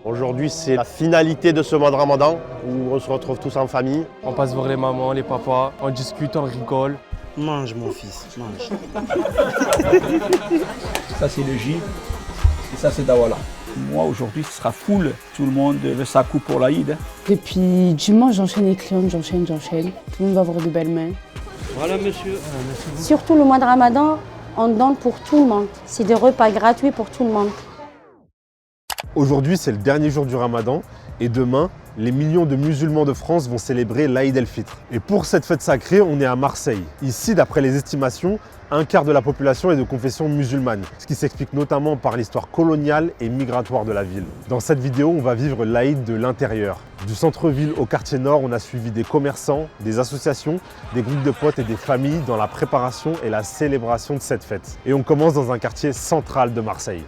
Aujourd'hui, c'est la finalité de ce mois de Ramadan où on se retrouve tous en famille. On passe voir les mamans, les papas, on discute, on rigole. Mange mon fils, mange. Ça c'est le J et ça c'est Dawala. Moi aujourd'hui ce sera full, tout le monde veut sa coupe pour l'Aïd. Depuis dimanche j'enchaîne les clients, j'enchaîne. Tout le monde va avoir de belles mains. Voilà monsieur. Surtout le mois de Ramadan, on donne pour tout le monde. C'est des repas gratuits pour tout le monde. Aujourd'hui, c'est le dernier jour du Ramadan et demain, les millions de musulmans de France vont célébrer l'Aïd el-Fitr. Et pour cette fête sacrée, on est à Marseille. Ici, d'après les estimations, un quart de la population est de confession musulmane, ce qui s'explique notamment par l'histoire coloniale et migratoire de la ville. Dans cette vidéo, on va vivre l'Aïd de l'intérieur. Du centre-ville au quartier nord, on a suivi des commerçants, des associations, des groupes de potes et des familles dans la préparation et la célébration de cette fête. Et on commence dans un quartier central de Marseille.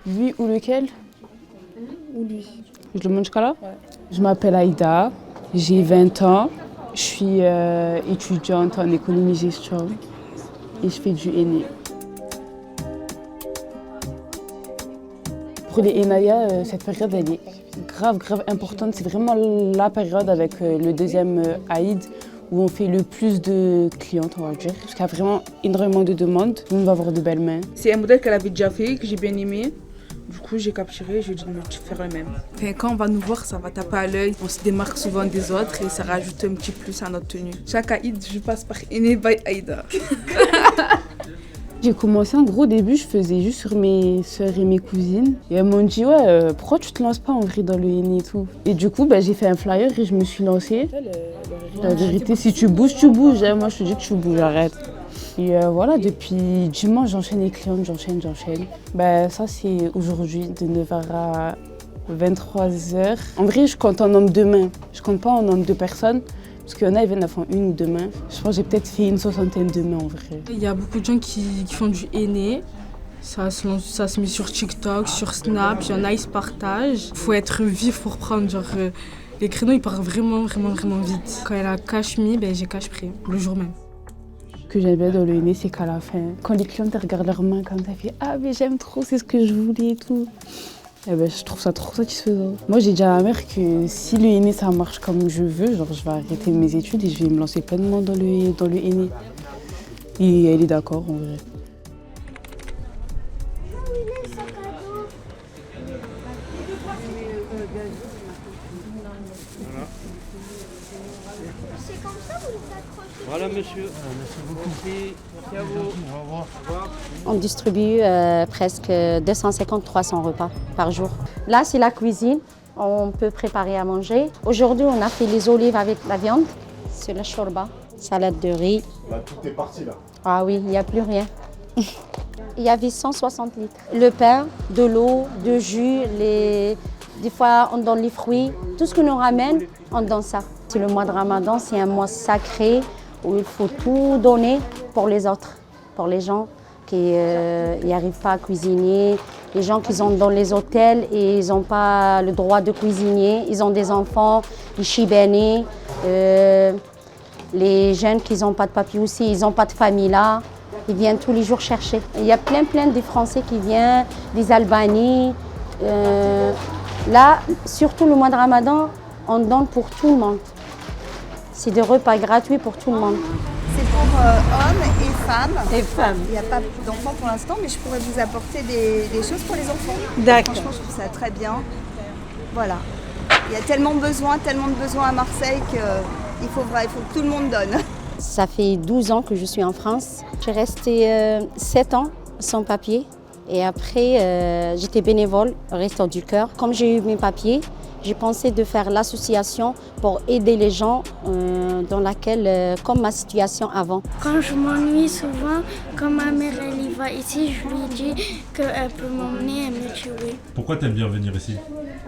Lui ou lequel? Ou lui. Je le mange là? Ouais. Je m'appelle Aïda, j'ai 20 ans, je suis étudiante en économie-gestion et je fais du henné. Pour les Henaya, cette période elle est grave importante. C'est vraiment la période avec le deuxième Aïd où on fait le plus de clientes, on va dire, parce qu'il y a vraiment énormément de demandes. Tout le monde va avoir de belles mains. C'est un modèle qu'elle avait déjà fait, que j'ai bien aimé. Du coup, j'ai capturé et je lui ai dit de me faire le même. Enfin, quand on va nous voir, ça va taper à l'œil. On se démarque souvent des autres et ça rajoute un petit plus à notre tenue. Chaque Aïd, je passe par Henné by Aïda. J'ai commencé en gros, au début, je faisais juste sur mes sœurs et mes cousines. Et elles m'ont dit, ouais, pourquoi tu te lances pas en vrai dans le henné et tout. Et du coup, j'ai fait un flyer et je me suis lancée. La vérité, si tu bouges, tu bouges. Moi, je te dis que tu bouges, arrête. Et voilà, depuis dimanche, j'enchaîne les clientes, j'enchaîne. Ça, c'est aujourd'hui, de 9h à 23h. En vrai, je compte en nombre de mains. Je compte pas en nombre de personnes. Parce qu'il y en a, ils viennent à faire une ou deux mains. Je pense que j'ai peut-être fait une 60aine de mains en vrai. Il y a beaucoup de gens qui font du henné. Ça se met sur TikTok, sur Snap. Il y en a, ils se partagent. Il faut être vif pour prendre. Les créneaux, ils partent vraiment vite. Quand elle a cash me, j'ai cash pris, le jour même. Ce que j'aime bien dans le henné, c'est qu'à la fin, quand les clientes regardent leurs mains comme ça, fait « Ah, mais j'aime trop, c'est ce que je voulais et tout ». Je trouve ça trop satisfaisant. Moi, j'ai dit à ma mère que si le henné, ça marche comme je veux, je vais arrêter mes études et je vais me lancer pleinement dans le henné. Et elle est d'accord, en vrai. Voilà monsieur. Merci beaucoup. Merci à vous. Au revoir. On distribue presque 250-300 repas par jour. Là, c'est la cuisine. On peut préparer à manger. Aujourd'hui, on a fait les olives avec la viande. C'est la shorba, salade de riz. Là, tout est parti là. Ah oui, il n'y a plus rien. Il y avait 160 litres. Le pain, de l'eau, de jus, des fois on donne les fruits. Tout ce que nous ramène, on donne ça. C'est le mois de Ramadan, c'est un mois sacré où il faut tout donner pour les autres, pour les gens qui n'y arrivent pas à cuisiner, les gens qui sont dans les hôtels et ils n'ont pas le droit de cuisiner, ils ont des enfants, les chibénés, les jeunes qui n'ont pas de papier aussi, ils n'ont pas de famille là, ils viennent tous les jours chercher. Il y a plein de Français qui viennent, des Albanais. Là, surtout le mois de Ramadan, on donne pour tout le monde. C'est des repas gratuits pour tout le monde. C'est pour hommes et femmes. Et femmes. Il n'y a pas d'enfants pour l'instant, mais je pourrais vous apporter des choses pour les enfants. D'accord. Franchement, je trouve ça très bien. Voilà. Il y a tellement de besoins à Marseille qu'il faut que tout le monde donne. Ça fait 12 ans que je suis en France. J'ai resté 7 ans sans papier. Et après, j'étais bénévole au Resto du Cœur. Comme j'ai eu mes papiers, j'ai pensé de faire l'association pour aider les gens dans laquelle, comme ma situation avant. Quand je m'ennuie souvent, quand ma mère elle y va ici, je lui dis qu'elle peut m'emmener et me tuer. Pourquoi t'aimes bien venir ici?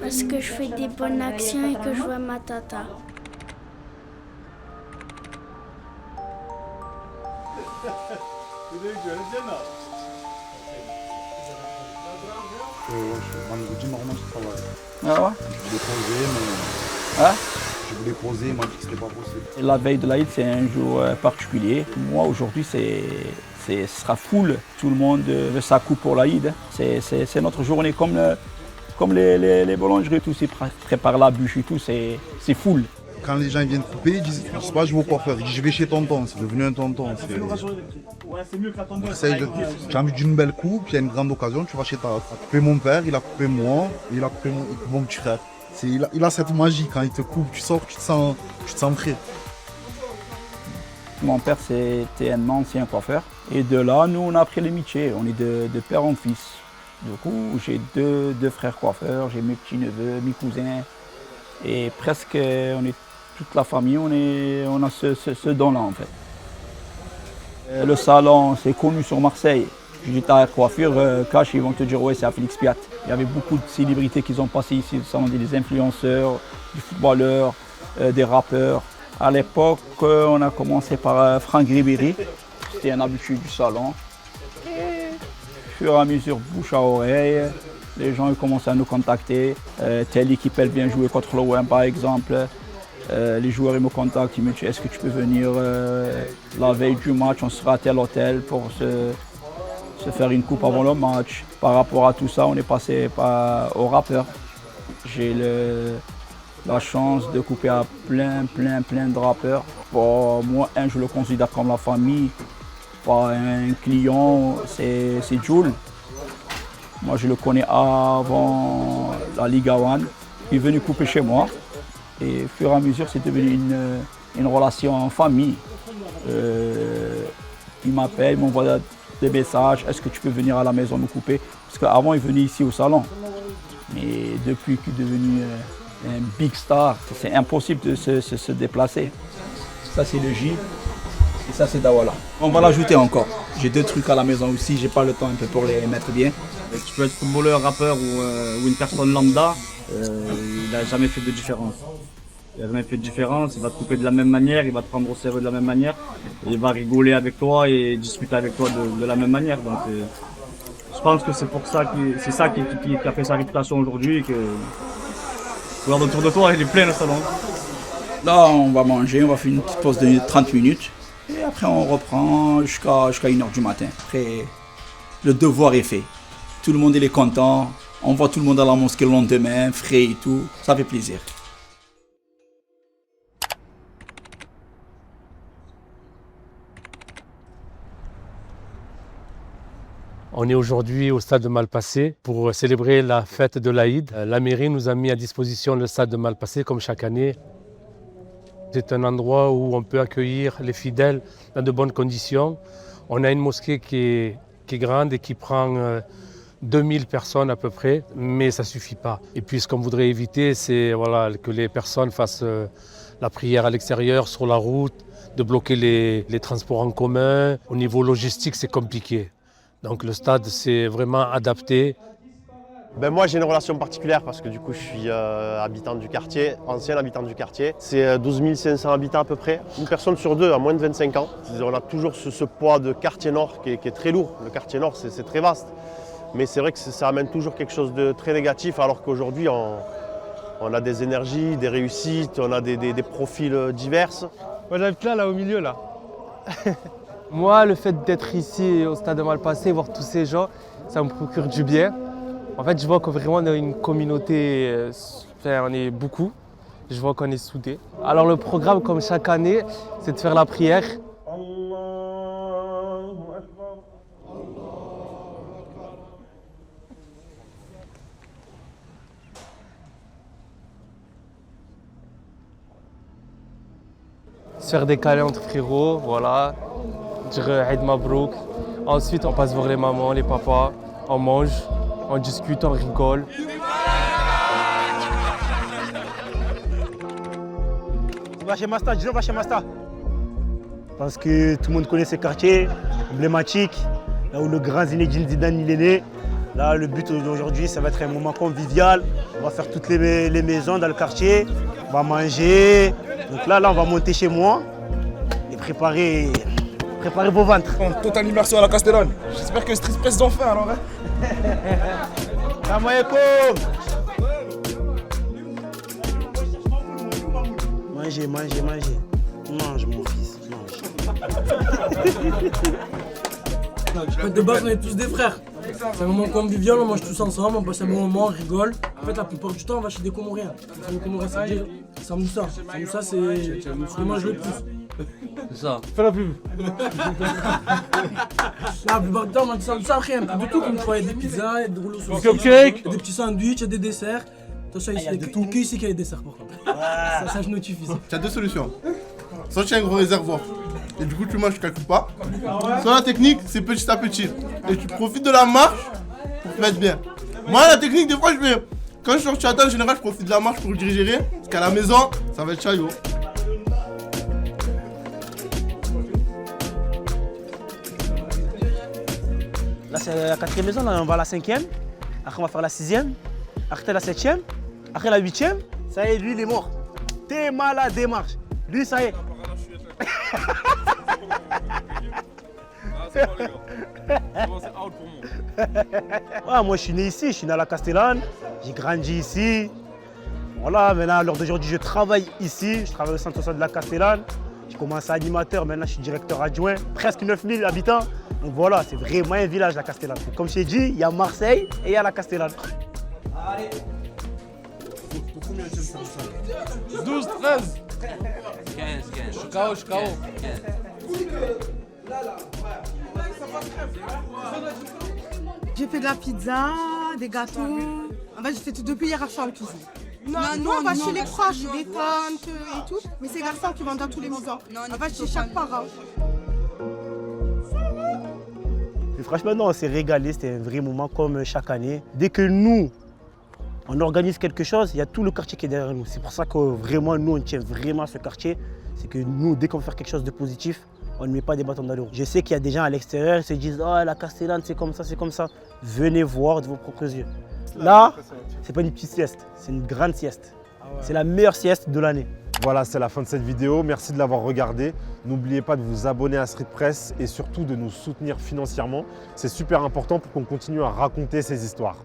Parce que je fais des bonnes actions et que je vois ma tata. Ah ouais? Je voulais poser, il m'a dit que c'était pas possible. Et la veille de l'Aïd, c'est un jour particulier. Moi, aujourd'hui, c'est Ce sera full, tout le monde veut sa coupe pour l'Aïd. C'est notre journée comme les boulangeries, tout, ils préparent la bûche et tout, c'est full. Quand les gens viennent couper, ils disent, je sais pas, je vais au coiffeur, ils disent, je vais chez tonton, c'est devenu un tonton. J'ai envie d'une belle coupe, il y a une grande occasion, tu vas chez ta. Il a coupé mon père, il a coupé moi, et il a coupé mon petit frère. Il a cette magie, quand il te coupe, tu sors, tu te sens frais. Mon père, c'était un ancien coiffeur. Et de là, nous, on a appris les métiers. On est de père en fils. Du coup, j'ai deux frères coiffeurs, j'ai mes petits-neveux, mes cousins. Et presque, on est toute la famille, on a ce don-là, en fait. Le salon, c'est connu sur Marseille. Je dis ta coiffure, cash, ils vont te dire, ouais, c'est à Félix Piat. Il y avait beaucoup de célébrités qui ont passé ici, des influenceurs, des footballeurs, des rappeurs. À l'époque, on a commencé par Franck Ribéry, c'était un habitué du salon. Et au fur et à mesure, bouche à oreille, les gens ont commencé à nous contacter. Telle équipe, elle vient jouer contre l'OM par exemple. Les joueurs ils me contactent, ils me disent est-ce que tu peux venir la veille du match, on sera à tel hôtel pour se faire une coupe avant le match. Par rapport à tout ça, on est passé au rappeur. J'ai la chance de couper à plein de rappeurs. Pour moi, je le considère comme la famille. Pas un client, c'est Jules. Moi, je le connais avant la Liga One. Il est venu couper chez moi. Et au fur et à mesure, c'est devenu une relation en famille. Il m'appelle, il m'envoie des messages. Est-ce que tu peux venir à la maison me couper? Parce qu'avant, il venait ici au salon. Mais depuis qu'il est devenu un big star, c'est impossible de se déplacer. Ça, c'est le J. Et ça, c'est Dawala. On va l'ajouter encore. J'ai 2 trucs à la maison aussi. J'ai pas le temps un peu pour les mettre bien. Tu peux être footballeur, rappeur ou une personne lambda. Il n'a jamais fait de différence. Il n'a jamais fait de différence. Il va te couper de la même manière. Il va te prendre au sérieux de la même manière. Il va rigoler avec toi et discuter avec toi de la même manière. Donc, je pense que c'est pour ça qui a fait sa réputation aujourd'hui. Regarde autour de toi, il est plein le salon. Là, on va manger, on va faire une petite pause de 30 minutes. Et après, on reprend jusqu'à 1h du matin. Après, le devoir est fait. Tout le monde il est content. On voit tout le monde à la mosquée le lendemain, frais et tout. Ça fait plaisir. On est aujourd'hui au stade de Malpasset pour célébrer la fête de l'Aïd. La mairie nous a mis à disposition le stade de Malpasset comme chaque année. C'est un endroit où on peut accueillir les fidèles dans de bonnes conditions. On a une mosquée qui est grande et qui prend 2000 personnes à peu près, mais ça ne suffit pas. Et puis ce qu'on voudrait éviter, c'est que les personnes fassent la prière à l'extérieur, sur la route, de bloquer les transports en commun. Au niveau logistique, c'est compliqué. Donc le stade, c'est vraiment adapté. Moi j'ai une relation particulière parce que du coup je suis habitant du quartier, ancien habitant du quartier. C'est 12 500 habitants à peu près. Une personne sur 2 a moins de 25 ans. On a toujours ce poids de quartier nord qui est très lourd. Le quartier nord c'est très vaste. Mais c'est vrai que ça amène toujours quelque chose de très négatif alors qu'aujourd'hui on a des énergies, des réussites, on a des profils divers. Moi j'habite là au milieu là. Moi le fait d'être ici au stade de Malpasset, voir tous ces gens, ça me procure du bien. En fait, je vois que vraiment on est une communauté, on est beaucoup, je vois qu'on est soudés. Alors le programme, comme chaque année, c'est de faire la prière. Se faire des câlins entre frérots, voilà, dire Eid Mabrouk. Ensuite, on passe voir les mamans, les papas, on mange. On discute, on rigole. On va chez Masta, disons on va chez Masta. Parce que tout le monde connaît ces quartiers emblématiques, là où le grand Zinedine Zidane il est né. Là, le but d'aujourd'hui, ça va être un moment convivial. On va faire toutes les maisons dans le quartier, on va manger. Donc là, on va monter chez moi et préparer vos ventres. Totale immersion à la Castellane. J'espère que Street Press ont faim alors. Salam alaikum. Mangez. Mange mon fils, mange. De base, on est tous des frères. C'est un moment convivial, on mange tous ensemble, on passe un bon moment, on rigole. En fait, la plupart du temps, on va chez des Comoriens. Les Comoriens, ça veut dire samoussa. Samoussa, c'est ce qu'on mange le plus. C'est ça. Fais la pub. La plupart du temps, on mange samoussa, après, un peu de tout, comme tu vois, il y a des pizzas, il y a des rouleaux saucisses, cupcakes, des petits sandwichs, il y a des desserts. Attention, il y a que ici qu'il y a des desserts, par contre. Ça, je notifie ça. Tu as deux solutions. Soit tu as un gros réservoir, et du coup tu manges, tu calcules pas. Soit la technique, c'est petit à petit. Et tu profites de la marche pour te mettre bien. Moi, la technique, des fois, quand je suis sorti à table, en général, je profite de la marche pour le digérer. Parce qu'à la maison, ça va être chaillot. Là, c'est la 4e maison, là, on va à la 5e. Après, on va faire la 6e. Après, la 7e. Après, la 8e. Ça y est, lui, il est mort. T'es malade, démarche. Lui, ça y est. Ouais, moi, je suis né ici, je suis né à la Castellane. J'ai grandi ici. Voilà, maintenant, à l'heure d'aujourd'hui, je travaille ici. Je travaille au centre social de la Castellane. J'ai commencé animateur, maintenant, je suis directeur adjoint. Presque 9000 habitants. Donc voilà, c'est vraiment un village, la Castellane. Comme je t'ai dit, il y a Marseille et il y a la Castellane. Allez. 12, 13. 15. Je suis KO. J'ai fait de la pizza, des gâteaux. En fait, j'ai fait tout depuis hier à en cuisine. Non, on va chez les proches, les tantes et tout. Mais c'est les garçons qui vendent dans tous les maisons. En fait, chez chaque parent. Et franchement, non, on s'est régalé, c'était un vrai moment comme chaque année. Dès que nous, on organise quelque chose, il y a tout le quartier qui est derrière nous. C'est pour ça que vraiment, nous, on tient vraiment à ce quartier. C'est que nous, dès qu'on veut faire quelque chose de positif, on ne met pas des bâtons dans les roues. Je sais qu'il y a des gens à l'extérieur qui se disent « Oh, la Castellane, c'est comme ça, c'est comme ça ». Venez voir de vos propres yeux. Là, c'est pas une petite sieste, c'est une grande sieste. C'est la meilleure sieste de l'année. Voilà, c'est la fin de cette vidéo. Merci de l'avoir regardée. N'oubliez pas de vous abonner à Street Press et surtout de nous soutenir financièrement. C'est super important pour qu'on continue à raconter ces histoires.